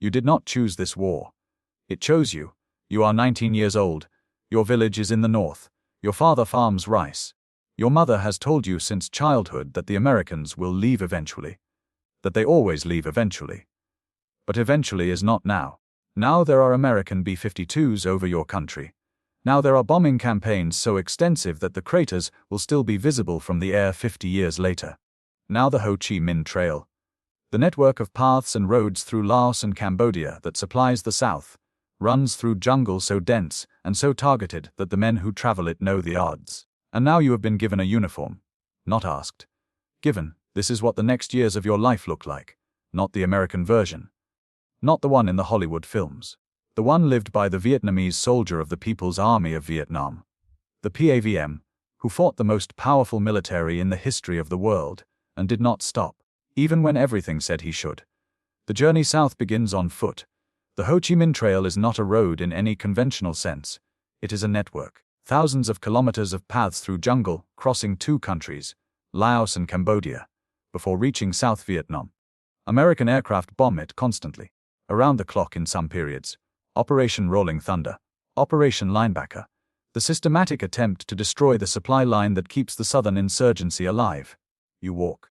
You did not choose this war. It chose you. You are 19 years old. Your village is in the north. Your father farms rice. Your mother has told you since childhood that the Americans will leave eventually. That they always leave eventually. But eventually is not now. Now there are American B-52s over your country. Now there are bombing campaigns so extensive that the craters will still be visible from the air 50 years later. Now the Ho Chi Minh Trail. The network of paths and roads through Laos and Cambodia that supplies the south, runs through jungle so dense and so targeted that the men who travel it know the odds. And now you have been given a uniform. Not asked. Given, this is what the next years of your life look like. Not the American version. Not the one in the Hollywood films. The one lived by the Vietnamese soldier of the People's Army of Vietnam. The PAVN, who fought the most powerful military in the history of the world, and did not stop, even when everything said he should. The journey south begins on foot. The Ho Chi Minh Trail is not a road in any conventional sense. It is a network. Thousands of kilometers of paths through jungle, crossing two countries, Laos and Cambodia, before reaching South Vietnam. American aircraft bomb it constantly, around the clock in some periods. Operation Rolling Thunder, Operation Linebacker, the systematic attempt to destroy the supply line that keeps the southern insurgency alive. You walk.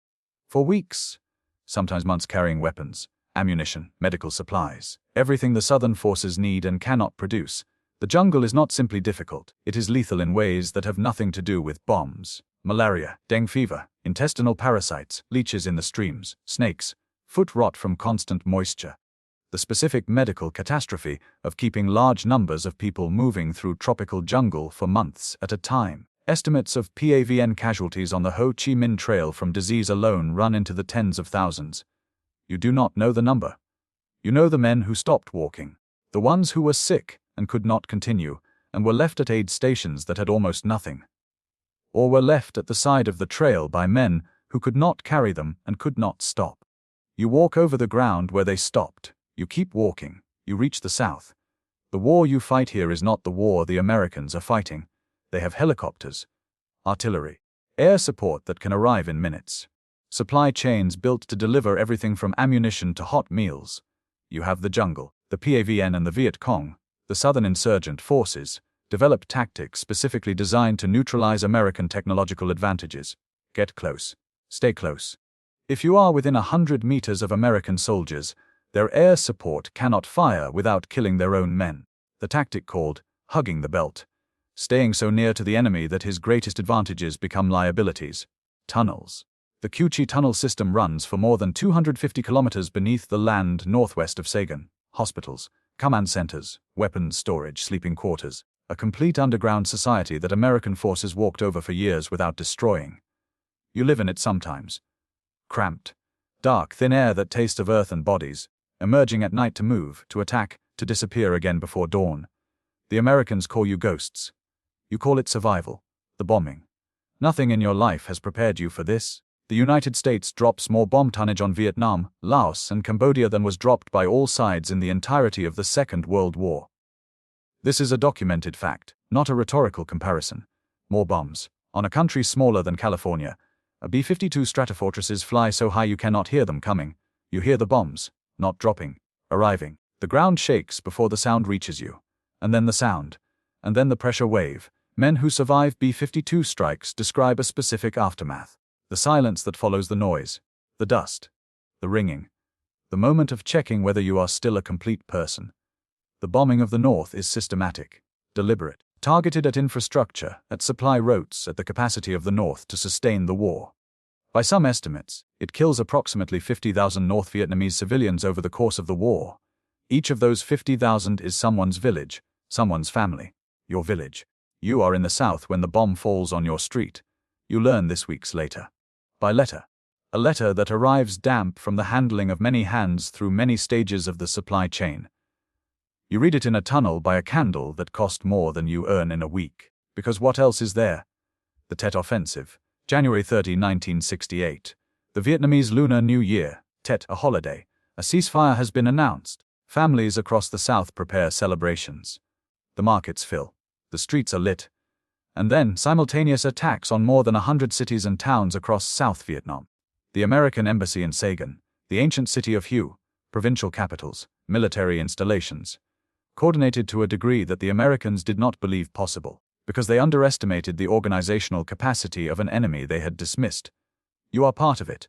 For weeks, sometimes months, carrying weapons, ammunition, medical supplies, everything the southern forces need and cannot produce. The jungle is not simply difficult, it is lethal in ways that have nothing to do with bombs. Malaria, dengue fever, intestinal parasites, leeches in the streams, snakes, foot rot from constant moisture. The specific medical catastrophe of keeping large numbers of people moving through tropical jungle for months at a time. Estimates of PAVN casualties on the Ho Chi Minh Trail from disease alone run into the tens of thousands. You do not know the number. You know the men who stopped walking, the ones who were sick and could not continue, and were left at aid stations that had almost nothing. Or were left at the side of the trail by men who could not carry them and could not stop. You walk over the ground where they stopped. You keep walking. You reach the south. The war you fight here is not the war the Americans are fighting. They have helicopters, artillery, air support that can arrive in minutes. Supply chains built to deliver everything from ammunition to hot meals. You have the jungle, the PAVN and the Viet Cong, the southern insurgent forces, developed tactics specifically designed to neutralize American technological advantages. Get close. Stay close. If you are within 100 meters of American soldiers, their air support cannot fire without killing their own men. The tactic called hugging the belt. Staying so near to the enemy that his greatest advantages become liabilities. Tunnels. The Cu Chi tunnel system runs for more than 250 kilometers beneath the land northwest of Saigon. Hospitals, command centers, weapons storage, sleeping quarters. A complete underground society that American forces walked over for years without destroying. You live in it sometimes. Cramped. Dark, thin air that tastes of earth and bodies. Emerging at night to move, to attack, to disappear again before dawn. The Americans call you ghosts. You call it survival. The bombing. Nothing in your life has prepared you for this. The United States drops more bomb tonnage on Vietnam, Laos, and Cambodia than was dropped by all sides in the entirety of the Second World War. This is a documented fact, not a rhetorical comparison. More bombs. On a country smaller than California, a B-52 Stratofortresses fly so high you cannot hear them coming. You hear the bombs, not dropping, arriving. The ground shakes before the sound reaches you. And then the sound. And then the pressure wave. Men who survive B-52 strikes describe a specific aftermath. The silence that follows the noise. The dust. The ringing. The moment of checking whether you are still a complete person. The bombing of the North is systematic, deliberate, targeted at infrastructure, at supply routes, at the capacity of the North to sustain the war. By some estimates, it kills approximately 50,000 North Vietnamese civilians over the course of the war. Each of those 50,000 is someone's village, someone's family, your village. You are in the South when the bomb falls on your street. You learn this weeks later. By letter. A letter that arrives damp from the handling of many hands through many stages of the supply chain. You read it in a tunnel by a candle that cost more than you earn in a week. Because what else is there? The Tet Offensive. January 30, 1968. The Vietnamese Lunar New Year. Tet, a holiday. A ceasefire has been announced. Families across the South prepare celebrations. The markets fill. The streets are lit. And then simultaneous attacks on more than 100 cities and towns across South Vietnam. The American embassy in Saigon, the ancient city of Hue, provincial capitals, military installations. Coordinated to a degree that the Americans did not believe possible, because they underestimated the organizational capacity of an enemy they had dismissed. You are part of it.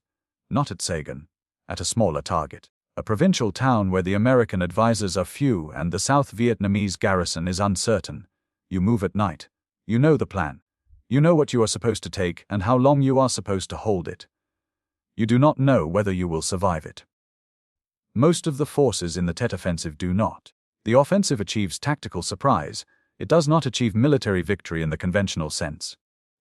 Not at Saigon. At a smaller target. A provincial town where the American advisors are few and the South Vietnamese garrison is uncertain. You move at night. You know the plan. You know what you are supposed to take and how long you are supposed to hold it. You do not know whether you will survive it. Most of the forces in the Tet Offensive do not. The offensive achieves tactical surprise. It does not achieve military victory in the conventional sense.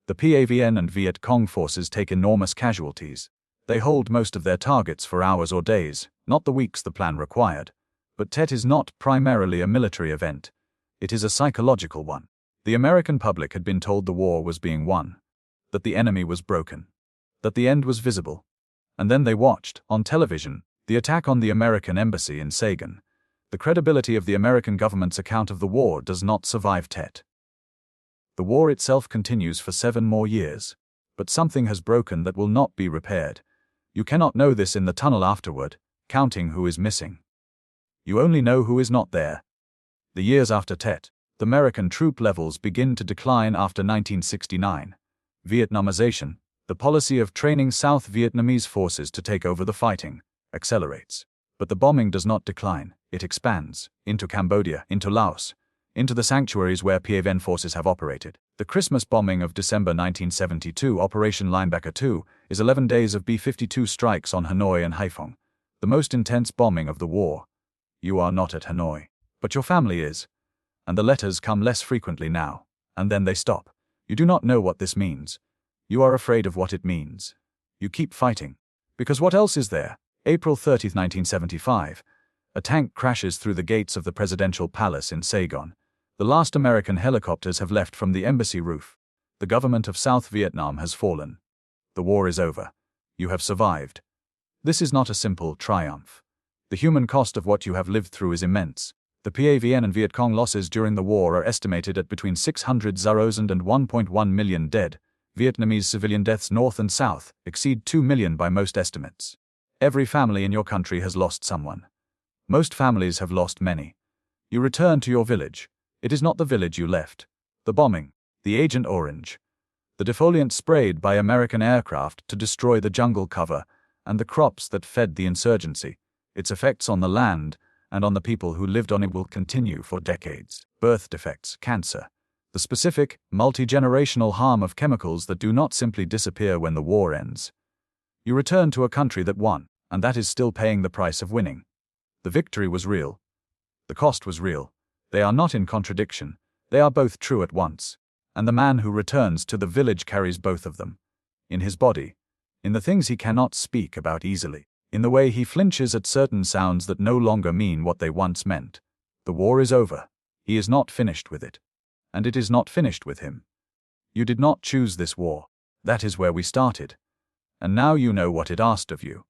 The PAVN and Viet Cong forces take enormous casualties. They hold most of their targets for hours or days, not the weeks the plan required. But Tet is not primarily a military event. It is a psychological one. The American public had been told the war was being won, that the enemy was broken, that the end was visible. And then they watched, on television, the attack on the American embassy in Saigon. The credibility of the American government's account of the war does not survive Tet. The war itself continues for 7 more years. But something has broken that will not be repaired. You cannot know this in the tunnel afterward, counting who is missing. You only know who is not there. The years after Tet, the American troop levels begin to decline after 1969. Vietnamization, the policy of training South Vietnamese forces to take over the fighting, accelerates. But the bombing does not decline, it expands, into Cambodia, into Laos, into the sanctuaries where PAVN forces have operated. The Christmas bombing of December 1972, Operation Linebacker 2, is 11 days of B-52 strikes on Hanoi and Haiphong, the most intense bombing of the war. You are not at Hanoi, but your family is. And the letters come less frequently now, and then they stop. You do not know what this means. You are afraid of what it means. You keep fighting. Because what else is there? April 30, 1975. A tank crashes through the gates of the presidential palace in Saigon. The last American helicopters have left from the embassy roof. The government of South Vietnam has fallen. The war is over. You have survived. This is not a simple triumph. The human cost of what you have lived through is immense. The PAVN and Viet Cong losses during the war are estimated at between 600,000 and 1.1 million dead. Vietnamese civilian deaths north and south exceed 2 million by most estimates. Every family in your country has lost someone. Most families have lost many. You return to your village. It is not the village you left. The bombing, the Agent Orange, the defoliant sprayed by American aircraft to destroy the jungle cover and the crops that fed the insurgency, its effects on the land and on the people who lived on it will continue for decades. Birth defects, cancer, the specific, multi-generational harm of chemicals that do not simply disappear when the war ends. You return to a country that won, and that is still paying the price of winning. The victory was real. The cost was real. They are not in contradiction. They are both true at once. And the man who returns to the village carries both of them. In his body. In the things he cannot speak about easily. In the way he flinches at certain sounds that no longer mean what they once meant. The war is over. He is not finished with it. And it is not finished with him. You did not choose this war. That is where we started. And now you know what it asked of you.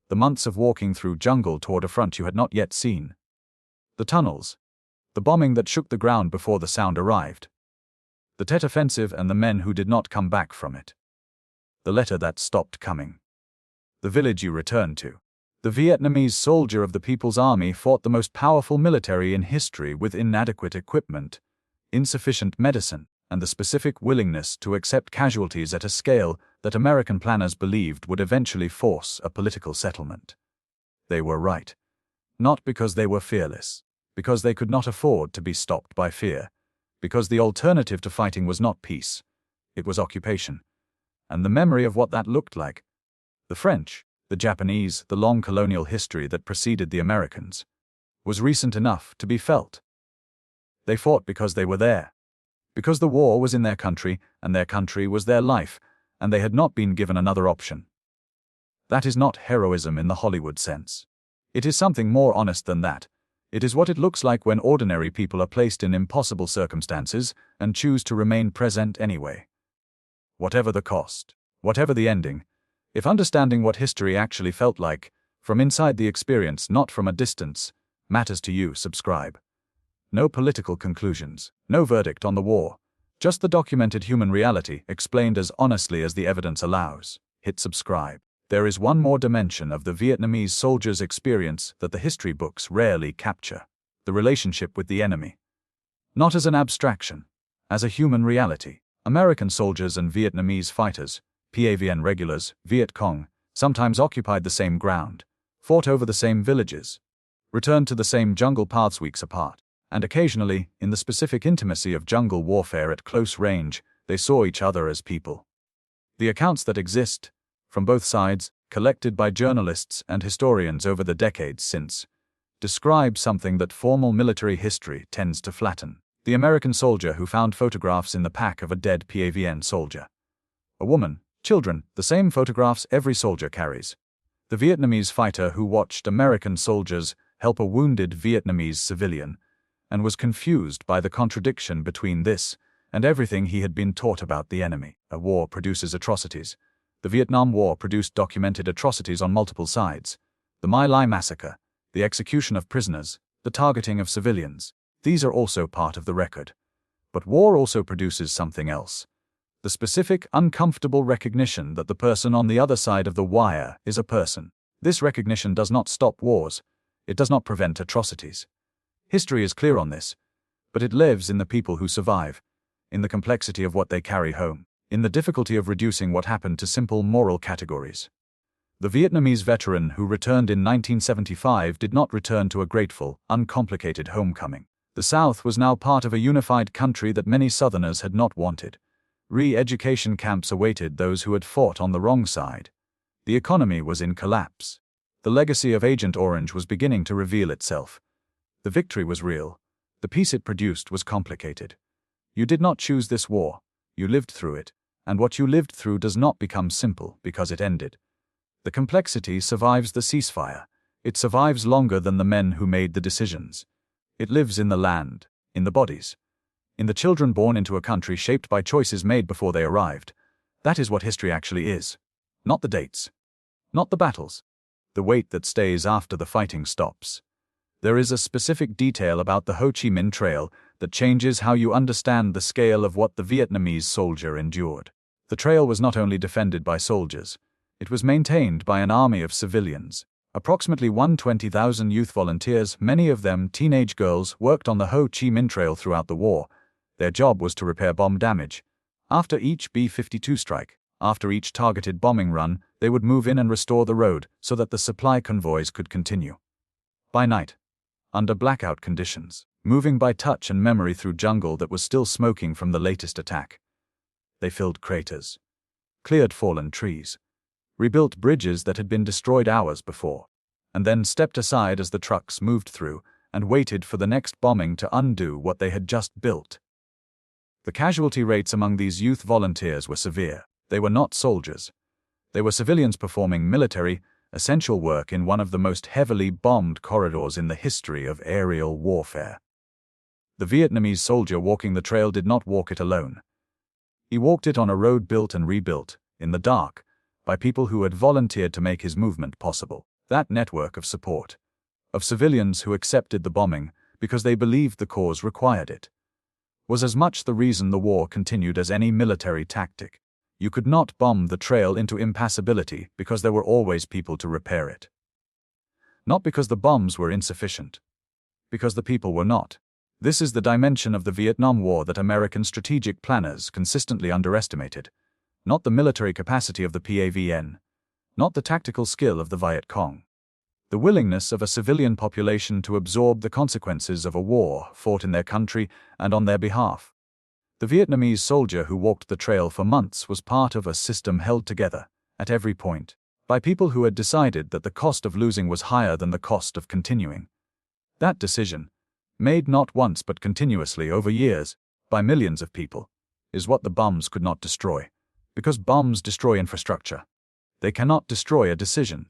The months of walking through jungle toward a front you had not yet seen. The tunnels. The bombing that shook the ground before the sound arrived. The Tet Offensive and the men who did not come back from it. The letter that stopped coming. The village you returned to. The Vietnamese soldier of the People's Army fought the most powerful military in history with inadequate equipment, insufficient medicine, and the specific willingness to accept casualties at a scale that American planners believed would eventually force a political settlement. They were right. Not because they were fearless, because they could not afford to be stopped by fear, because the alternative to fighting was not peace, it was occupation. And the memory of what that looked like, the French, the Japanese, the long colonial history that preceded the Americans, was recent enough to be felt. They fought because they were there, because the war was in their country, and their country was their life, and they had not been given another option. That is not heroism in the Hollywood sense. It is something more honest than that. It is what it looks like when ordinary people are placed in impossible circumstances and choose to remain present anyway. Whatever the cost, whatever the ending, if understanding what history actually felt like, from inside the experience, not from a distance, matters to you, subscribe. No political conclusions, no verdict on the war, just the documented human reality explained as honestly as the evidence allows. Hit subscribe. there is one more dimension of the Vietnamese soldiers' experience that the history books rarely capture: the relationship with the enemy. Not as an abstraction, as a human reality. American soldiers and Vietnamese fighters, PAVN regulars, Viet Cong, sometimes occupied the same ground, fought over the same villages, returned to the same jungle paths weeks apart, and occasionally, in the specific intimacy of jungle warfare at close range, they saw each other as people. The accounts that exist, from both sides, collected by journalists and historians over the decades since, describe something that formal military history tends to flatten. The American soldier who found photographs in the pack of a dead PAVN soldier. A woman, children, the same photographs every soldier carries. The Vietnamese fighter who watched American soldiers help a wounded Vietnamese civilian, and was confused by the contradiction between this and everything he had been taught about the enemy. A war produces atrocities. The Vietnam War produced documented atrocities on multiple sides. The My Lai massacre, the execution of prisoners, the targeting of civilians. These are also part of the record. But war also produces something else. The specific, uncomfortable recognition that the person on the other side of the wire is a person. This recognition does not stop wars. It does not prevent atrocities. History is clear on this, but it lives in the people who survive, in the complexity of what they carry home, in the difficulty of reducing what happened to simple moral categories. The Vietnamese veteran who returned in 1975 did not return to a grateful, uncomplicated homecoming. The South was now part of a unified country that many Southerners had not wanted. Re-education camps awaited those who had fought on the wrong side. The economy was in collapse. The legacy of Agent Orange was beginning to reveal itself. The victory was real. The peace it produced was complicated. You did not choose this war. You lived through it, and what you lived through does not become simple because it ended. The complexity survives the ceasefire. It survives longer than the men who made the decisions. It lives in the land, in the bodies, in the children born into a country shaped by choices made before they arrived. That is what history actually is. Not the dates. Not the battles. The weight that stays after the fighting stops. There is a specific detail about the Ho Chi Minh Trail that changes how you understand the scale of what the Vietnamese soldier endured. The trail was not only defended by soldiers, it was maintained by an army of civilians. Approximately 120,000 youth volunteers, many of them teenage girls, worked on the Ho Chi Minh Trail throughout the war. Their job was to repair bomb damage. After each B-52 strike, after each targeted bombing run, they would move in and restore the road so that the supply convoys could continue. By night, under blackout conditions, moving by touch and memory through jungle that was still smoking from the latest attack. They filled craters, cleared fallen trees, rebuilt bridges that had been destroyed hours before, and then stepped aside as the trucks moved through and waited for the next bombing to undo what they had just built. The casualty rates among these youth volunteers were severe. They were not soldiers. They were civilians performing military, essential work in one of the most heavily bombed corridors in the history of aerial warfare. The Vietnamese soldier walking the trail did not walk it alone. He walked it on a road built and rebuilt, in the dark, by people who had volunteered to make his movement possible. That network of support, of civilians who accepted the bombing because they believed the cause required it, was as much the reason the war continued as any military tactic. You could not bomb the trail into impassability because there were always people to repair it. Not because the bombs were insufficient, because the people were not. This is the dimension of the Vietnam War that American strategic planners consistently underestimated. Not the military capacity of the PAVN, not the tactical skill of the Viet Cong. The willingness of a civilian population to absorb the consequences of a war fought in their country and on their behalf. The Vietnamese soldier who walked the trail for months was part of a system held together, at every point, by people who had decided that the cost of losing was higher than the cost of continuing. That decision, made not once but continuously over years, by millions of people, is what the bombs could not destroy. Because bombs destroy infrastructure. They cannot destroy a decision.